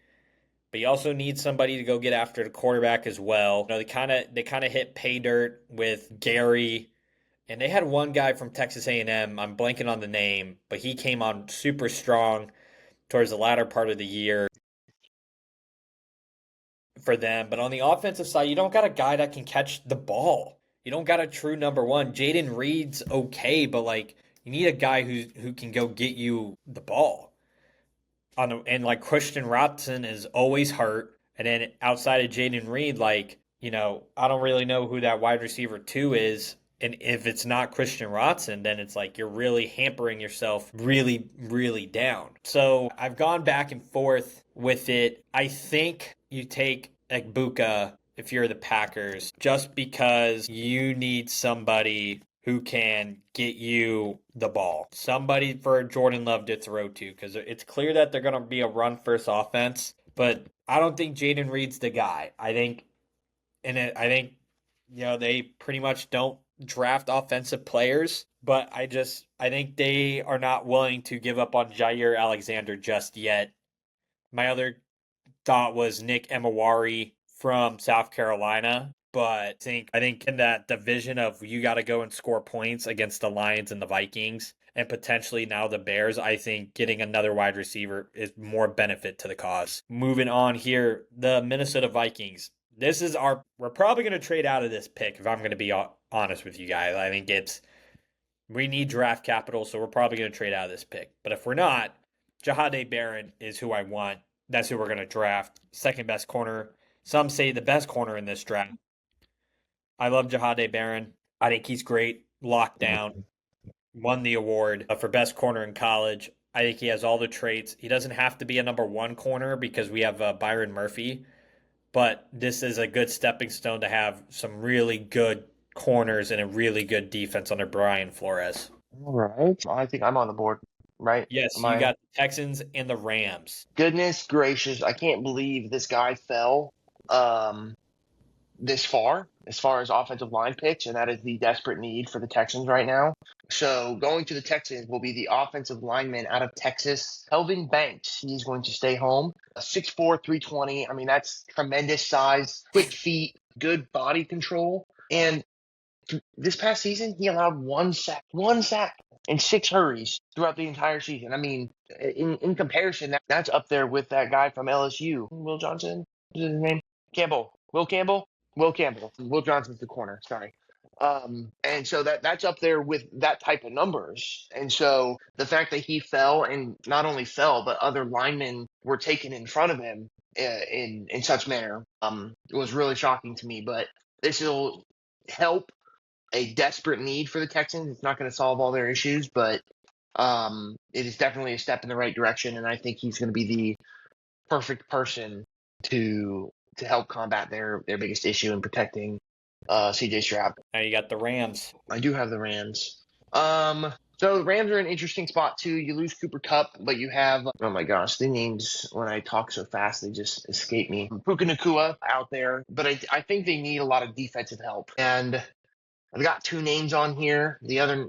But you also need somebody to go get after the quarterback as well. You know, they kind of hit pay dirt with Gary, and they had one guy from Texas A&M. I'm blanking on the name, but he came on super strong towards the latter part of the year for them. But on the offensive side, you don't got a guy that can catch the ball. You don't got a true number one. Jaden Reed's okay, but you need a guy who can go get you the ball. And Christian Watson is always hurt. And then outside of Jaden Reed, I don't really know who that wide receiver 2 is. And if it's not Christian Watson, then it's you're really hampering yourself really, really down. So I've gone back and forth with it. I think you take Egbuka if you're the Packers, just because you need somebody who can get you the ball. Somebody for Jordan Love to throw to, because it's clear that they're going to be a run-first offense. But I don't think Jaden Reed's the guy. I think they pretty much don't draft offensive players, but I think they are not willing to give up on Jair Alexander just yet. My other thought was Nick Emawari from South Carolina, but I think in that division of you got to go and score points against the Lions and the Vikings and potentially now the Bears, I think getting another wide receiver is more benefit to the cause. Moving on here, the Minnesota Vikings. We're probably going to trade out of this pick if I'm going to be honest with you guys. I think we need draft capital, so we're probably going to trade out of this pick. But if we're not, Jahade Barron is who I want. That's who we're going to draft. Second best corner. Some say the best corner in this draft. I love Jahade Barron. I think he's great. Locked down. Won the award for best corner in college. I think he has all the traits. He doesn't have to be a number one corner because we have Byron Murphy. But this is a good stepping stone to have some really good corners and a really good defense under Brian Flores. All right. I think I'm on the board, right? Yes, you got the Texans and the Rams. Goodness gracious. I can't believe this guy fell this far as offensive line picks, and that is the desperate need for the Texans right now. So going to the Texans will be the offensive lineman out of Texas, Kelvin Banks. He's going to stay home. 6'4", 320. I mean, that's tremendous size, quick feet, good body control. And This past season, he allowed one sack, and 6 hurries throughout the entire season. I mean, in comparison, that's up there with that guy from LSU, Will Johnson. Is his name Campbell? Will Campbell? Will Campbell. Will Johnson's the corner. Sorry. And so that's up there with that type of numbers. And so the fact that he fell, and not only fell, but other linemen were taken in front of him in such manner, was really shocking to me. But this will help a desperate need for the Texans. It's not going to solve all their issues, but it is definitely a step in the right direction. And I think he's going to be the perfect person to help combat their biggest issue in protecting CJ Stroud. Now you got the Rams. I do have the Rams. So the Rams are in an interesting spot too. You lose Cooper Kupp, but you have, oh my gosh, the names when I talk so fast they just escape me. Puka Nacua out there, but I think they need a lot of defensive help. And I've got 2 names on here. The other,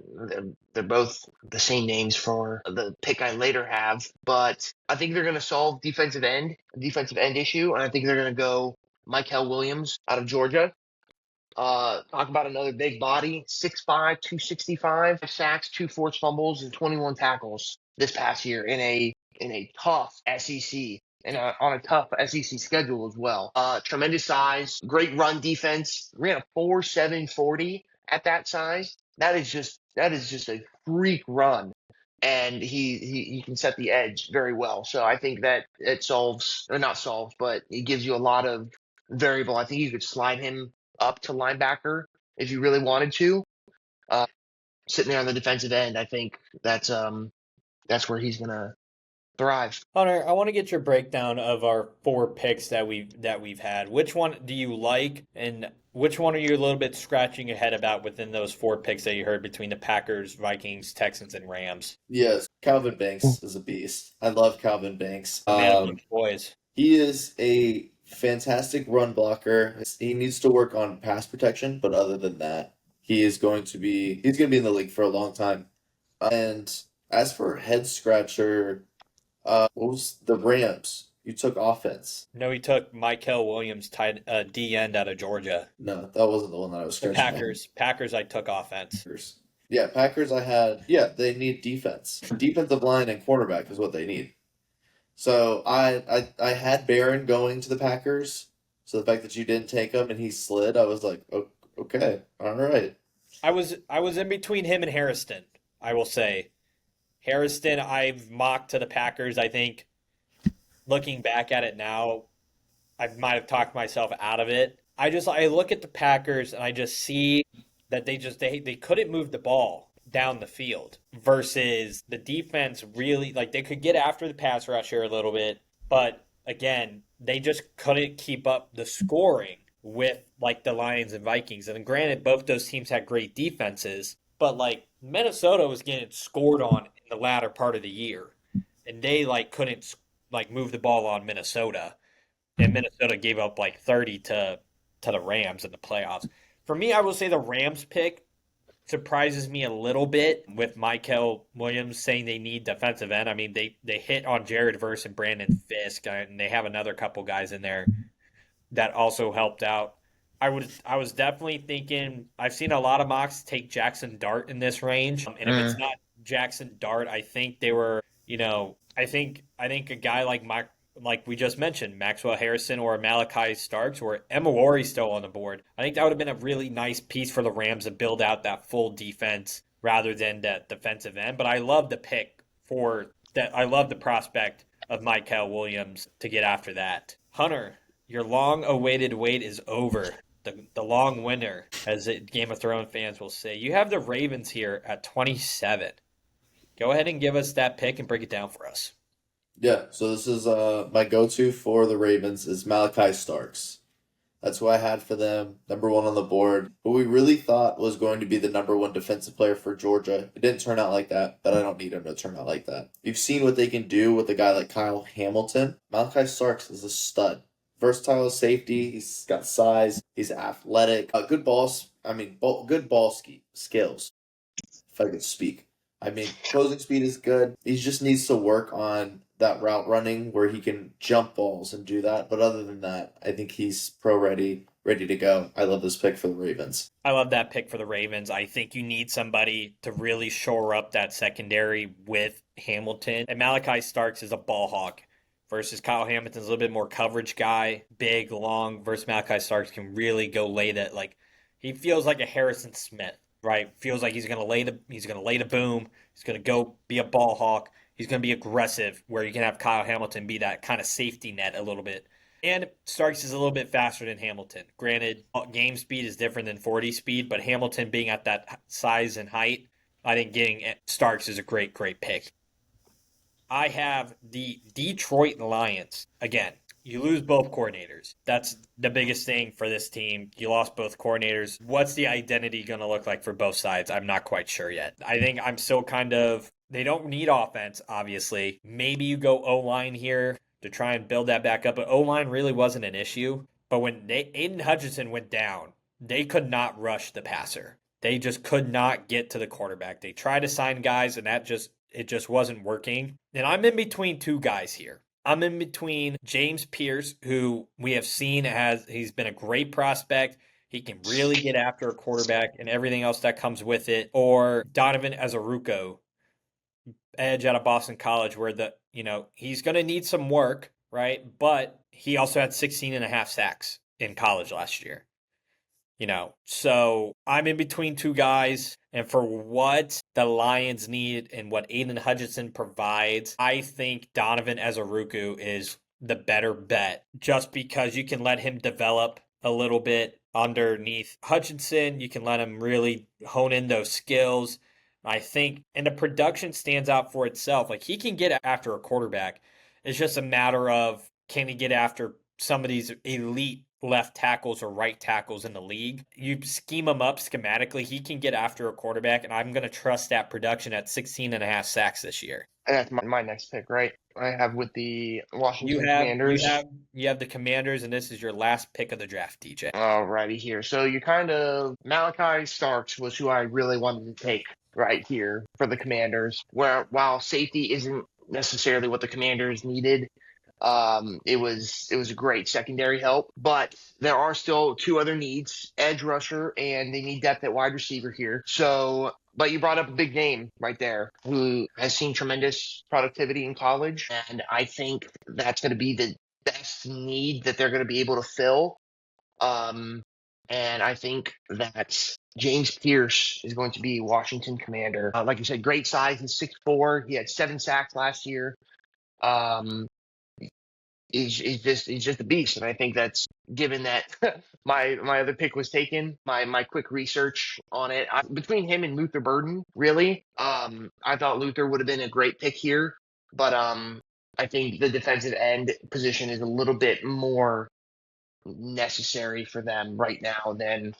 they're both the same names for the pick I later have, but I think they're going to solve defensive end issue, and I think they're going to go Mykel Williams out of Georgia. Talk about another big body, 6'5", 265, sacks, 2 forced fumbles, and 21 tackles this past year in a tough SEC. And on a tough SEC schedule as well. Tremendous size, great run defense. Ran a 4.7 40 at that size. That is just a freak run, and he can set the edge very well. So I think that it solves, or not solves, but it gives you a lot of variable. I think you could slide him up to linebacker if you really wanted to. Sitting there on the defensive end, I think that's where he's gonna thrive. Hunter, I want to get your breakdown of our 4 picks that we've had. Which one do you like, and which one are you a little bit scratching your head about within those 4 picks that you heard between the Packers, Vikings, Texans, and Rams? Yes, Calvin Banks is a beast. I love Calvin Banks. Man of those boys. He is a fantastic run blocker. He needs to work on pass protection, but other than that, he's going to be in the league for a long time. And as for head scratcher, what was the Rams? You took offense. No, he took Mykel Williams, D end out of Georgia. No, that wasn't the one that I was The scratching. Packers, I took offense. Packers. Yeah, Packers I had. Yeah, they need defense. Defensive line and cornerback is what they need. So I had Barron going to the Packers. So the fact that you didn't take him and he slid, I was like, oh, okay, all right. I was in between him and Harrison, I will say. Harrison, I've mocked to the Packers. I think looking back at it now, I might have talked myself out of it. I look at the Packers and I just see that they couldn't move the ball down the field versus the defense really, like, they could get after the pass rusher a little bit, but again, they just couldn't keep up the scoring with like the Lions and Vikings. And granted, both those teams had great defenses, but like Minnesota was getting scored on in the latter part of the year, and they like couldn't like move the ball on Minnesota, and Minnesota gave up like 30 to the Rams in the playoffs. For me, I will say the Rams pick surprises me a little bit with Mykel Williams saying they need defensive end. I mean, they hit on Jared Verse and Brandon Fisk, and they have another couple guys in there that also helped out. I was definitely thinking, I've seen a lot of mocks take Jackson Dart in this range. And if it's not Jackson Dart, I think they were, I think a guy like we just mentioned, Maxwell Harrison or Malachi Starks or Emma Warry still on the board. I think that would have been a really nice piece for the Rams to build out that full defense rather than that defensive end. But I love the pick for that. I love the prospect of Mykel Williams to get after that. Hunter, your long-awaited wait is over. The long winner, as Game of Thrones fans will say. You have the Ravens here at 27. Go ahead and give us that pick and break it down for us. Yeah, so this is my go-to for the Ravens is Malachi Starks. That's who I had for them, number 1 on the board. Who we really thought was going to be the number 1 defensive player for Georgia. It didn't turn out like that, but I don't need him to turn out like that. You've seen what they can do with a guy like Kyle Hamilton. Malachi Starks is a stud. Versatile safety. He's got size. He's athletic. Good ball skills, if I could speak. I mean, closing speed is good. He just needs to work on that route running where he can jump balls and do that. But other than that, I think he's pro ready. ready to go. I love this pick for the Ravens. I love that pick for the Ravens. I think you need somebody to really shore up that secondary with Hamilton. And Malachi Starks is a ball hawk versus Kyle Hamilton's a little bit more coverage guy, big, long, versus Malachi Starks can really go lay that. Like, he feels like a Harrison Smith, right? Feels like he's gonna lay the boom. He's gonna go be a ball hawk. He's gonna be aggressive, where you can have Kyle Hamilton be that kind of safety net a little bit. And Starks is a little bit faster than Hamilton. Granted, game speed is different than 40 speed, but Hamilton being at that size and height, I think getting Starks is a great, great pick. I have the Detroit Lions. Again, you lose both coordinators. That's the biggest thing for this team. You lost both coordinators. What's the identity going to look like for both sides? I'm not quite sure yet. I think I'm still they don't need offense, obviously. Maybe you go O-line here to try and build that back up. But O-line really wasn't an issue. But when Aiden Hutchinson went down, they could not rush the passer. They just could not get to the quarterback. They tried to sign guys, and it just wasn't working. And I'm in between two guys here. I'm in between James Pierce, who we have seen he's been a great prospect. He can really get after a quarterback and everything else that comes with it. Or Donovan Azaruko, edge out of Boston College, where he's going to need some work, right? But he also had 16 and a half sacks in college last year. So I'm in between two guys, and for what the Lions need and what Aiden Hutchinson provides, I think Donovan Azaruku is the better bet, just because you can let him develop a little bit underneath Hutchinson. You can let him really hone in those skills. I think, and the production stands out for itself. Like, he can get after a quarterback. It's just a matter of, can he get after some of these elite left tackles or right tackles in the league? You scheme him up schematically, he can get after a quarterback, and I'm going to trust that production at 16 and a half sacks this year. And that's my next pick, right? I have with the Washington Commanders. You have the Commanders, and this is your last pick of the draft, DJ. Alrighty here. So Malachi Starks was who I really wanted to take right here for the Commanders. While safety isn't necessarily what the Commanders needed, it was a great secondary help, but there are still two other needs: edge rusher, and they need depth at wide receiver here. So, but you brought up a big name right there who has seen tremendous productivity in college, and I think that's going to be the best need that they're going to be able to fill. And I think that James Pierce is going to be Washington Commander. Like you said, great size. He's 6'4". He had 7 sacks last year. He's just a beast, and I think that's, given that my other pick was taken, my quick research on it, between him and Luther Burden, really, I thought Luther would have been a great pick here, but I think the defensive end position is a little bit more necessary for them right now than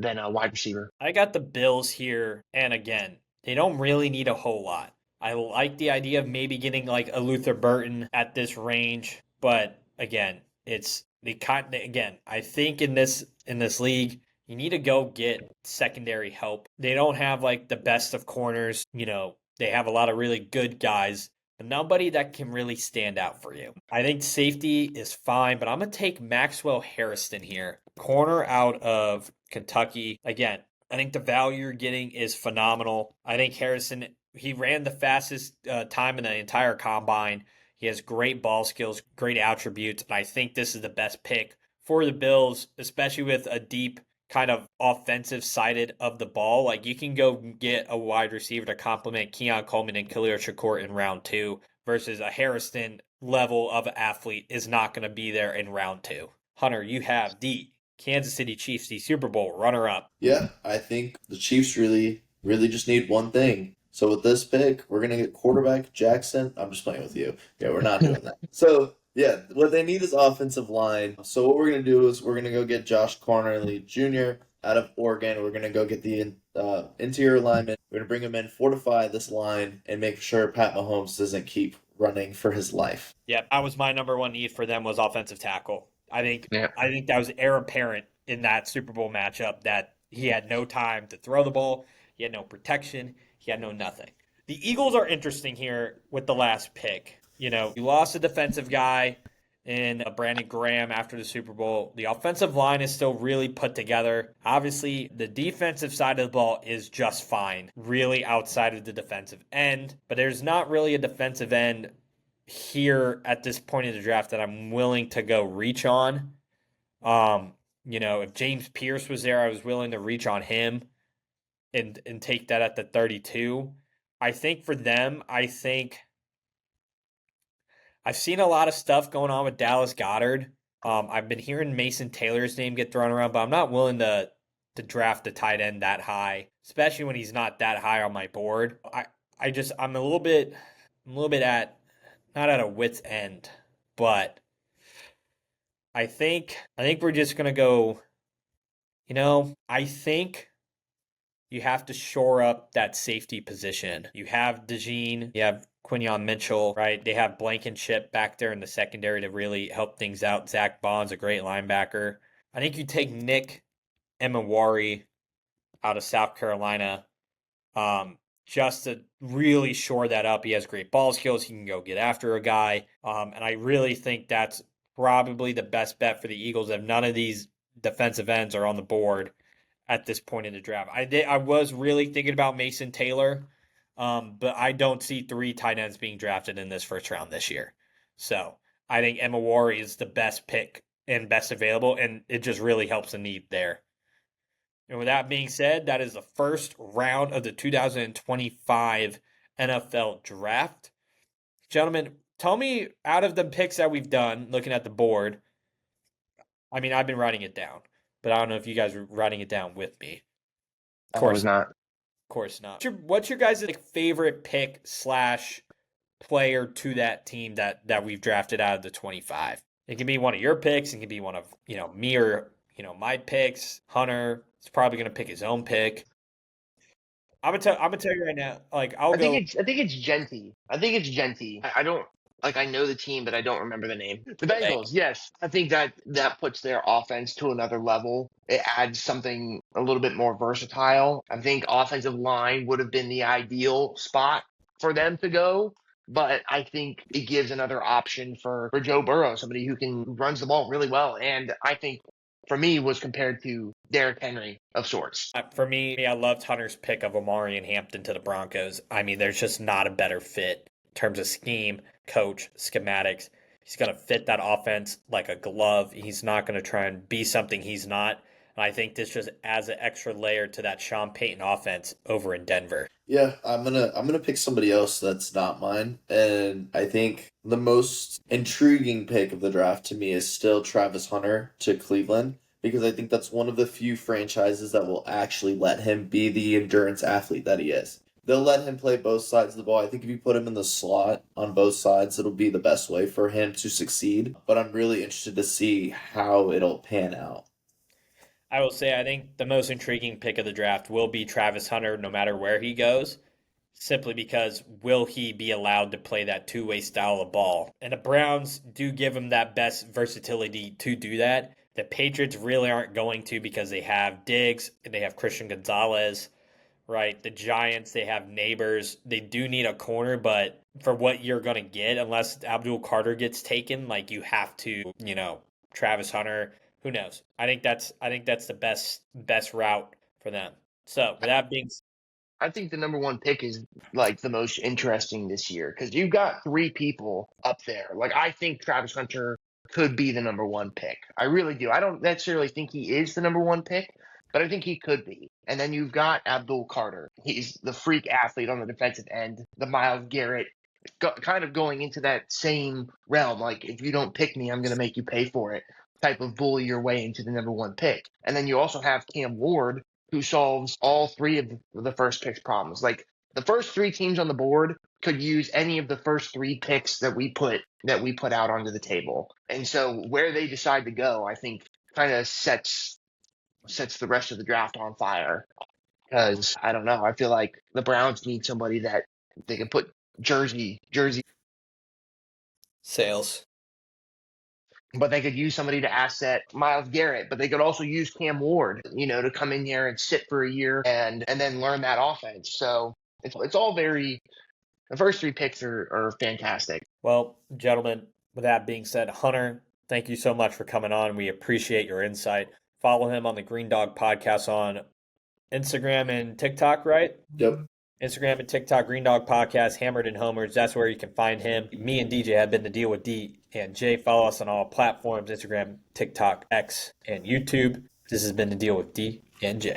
a wide receiver. I got the Bills here, and again, they don't really need a whole lot. I like the idea of maybe getting like a Luther Burton at this range, but again, I think in this league, you need to go get secondary help. They don't have like the best of corners. They have a lot of really good guys, but nobody that can really stand out for you. I think safety is fine, but I'm going to take Maxwell Harrison here, corner out of Kentucky. Again, I think the value you're getting is phenomenal. I think Harrison, he ran the fastest time in the entire combine. He has great ball skills, great attributes, and I think this is the best pick for the Bills, especially with a deep kind of offensive sided of the ball. Like, you can go get a wide receiver to complement Keon Coleman and Khalil Shakur in round 2 versus a Harrison level of athlete is not going to be there in round 2. Hunter, you have the Kansas City Chiefs, the Super Bowl runner-up. Yeah, I think the Chiefs really just need one thing. So with this pick, we're going to get quarterback Jackson. I'm just playing with you. Yeah, we're not doing that. So, yeah, what they need is offensive line. So what we're going to do is we're going to go get Josh Cornerly Jr. out of Oregon. We're going to go get the interior lineman. We're going to bring him in, fortify this line, and make sure Pat Mahomes doesn't keep running for his life. Yeah, that was my number one need for them, was offensive tackle. I think that was heir apparent in that Super Bowl matchup, that he had no time to throw the ball. He had no protection. He had no nothing. The Eagles are interesting here with the last pick. You lost a defensive guy in Brandon Graham after the Super Bowl. The offensive line is still really put together. Obviously, the defensive side of the ball is just fine, really outside of the defensive end. But there's not really a defensive end here at this point in the draft that I'm willing to go reach on. If James Pierce was there, I was willing to reach on him and take that at the 32. I think for them, I've seen a lot of stuff going on with Dallas Goedert. I've been hearing Mason Taylor's name get thrown around, but I'm not willing to draft a tight end that high, especially when he's not that high on my board. I'm a little bit at not at a wit's end, but I think we're just gonna go. I think you have to shore up that safety position. You have DeJean, you have Quinyon Mitchell, right? They have Blankenship back there in the secondary to really help things out. Zach Bond's a great linebacker. I think you take Nick Emawari out of South Carolina just to really shore that up. He has great ball skills. He can go get after a guy. And I really think that's probably the best bet for the Eagles if none of these defensive ends are on the board at this point in the draft. I was really thinking about Mason Taylor, but I don't see 3 tight ends being drafted in this first round this year. So I think Emawari is the best pick and best available, and it just really helps the need there. And with that being said, that is the first round of the 2025 NFL Draft. Gentlemen, tell me, out of the picks that we've done, looking at the board, I mean, I've been writing it down, but I don't know if you guys are writing it down with me. Of course not. Of course not. What's your guys' favorite pick / player to that team that we've drafted out of the 25? It can be one of your picks. It can be one of, me or, my picks. Hunter is probably going to pick his own pick. I'm gonna tell you right now. I think it's Genty. I don't I know the team, but I don't remember the name. The Bengals, yes. I think that puts their offense to another level. It adds something a little bit more versatile. I think offensive line would have been the ideal spot for them to go. But I think it gives another option for Joe Burrow, somebody who runs the ball really well. And I think, for me, was compared to Derrick Henry of sorts. For me, I loved Hunter's pick of Omari and Hampton to the Broncos. I mean, there's just not a better fit in terms of scheme, coach, schematics. He's going to fit that offense like a glove. He's not going to try and be something he's not. And I think this just adds an extra layer to that Sean Payton offense over in Denver. Yeah, I'm gonna pick somebody else that's not mine, and I think the most intriguing pick of the draft to me is still Travis Hunter to Cleveland, because I think that's one of the few franchises that will actually let him be the endurance athlete that he is. They'll let him play both sides of the ball. I think if you put him in the slot on both sides, it'll be the best way for him to succeed. But I'm really interested to see how it'll pan out. I will say I think the most intriguing pick of the draft will be Travis Hunter no matter where he goes, simply because will he be allowed to play that two-way style of ball? And the Browns do give him that best versatility to do that. The Patriots really aren't going to, because they have Diggs and they have Christian Gonzalez, right? The Giants, they have Neighbors. They do need a corner, but for what you're going to get, unless Abdul Carter gets taken, you have to, Travis Hunter. Who knows? I think that's the best route for them. So with that being said, I think the number one pick is the most interesting this year, because you've got 3 people up there. I think Travis Hunter could be the number one pick. I really do. I don't necessarily think he is the number one pick, but I think he could be. And then you've got Abdul Carter. He's the freak athlete on the defensive end, the Myles Garrett, kind of going into that same realm. If you don't pick me, I'm going to make you pay for it type of bully your way into the number one pick. And then you also have Cam Ward, who solves all 3 of the first pick's problems. The first 3 teams on the board could use any of the first 3 picks that we put out onto the table. And so where they decide to go, I think kind of sets the rest of the draft on fire. Because I don't know, I feel like the Browns need somebody that they can put jersey sales. But they could use somebody to asset Myles Garrett, but they could also use Cam Ward, to come in here and sit for a year and then learn that offense. So it's all the first 3 picks are fantastic. Well, gentlemen, With that being said, Hunter, thank you so much for coming on. We appreciate your insight. Follow him on the Green Dawg Podcast on Instagram and TikTok, right? Yep. Instagram and TikTok, Green Dawg Podcast, Hammered and Homers. That's where you can find him. Me and DJ have been the Deal with D and J. Follow us on all platforms, Instagram, TikTok, X, and YouTube. This has been the Deal with D and J.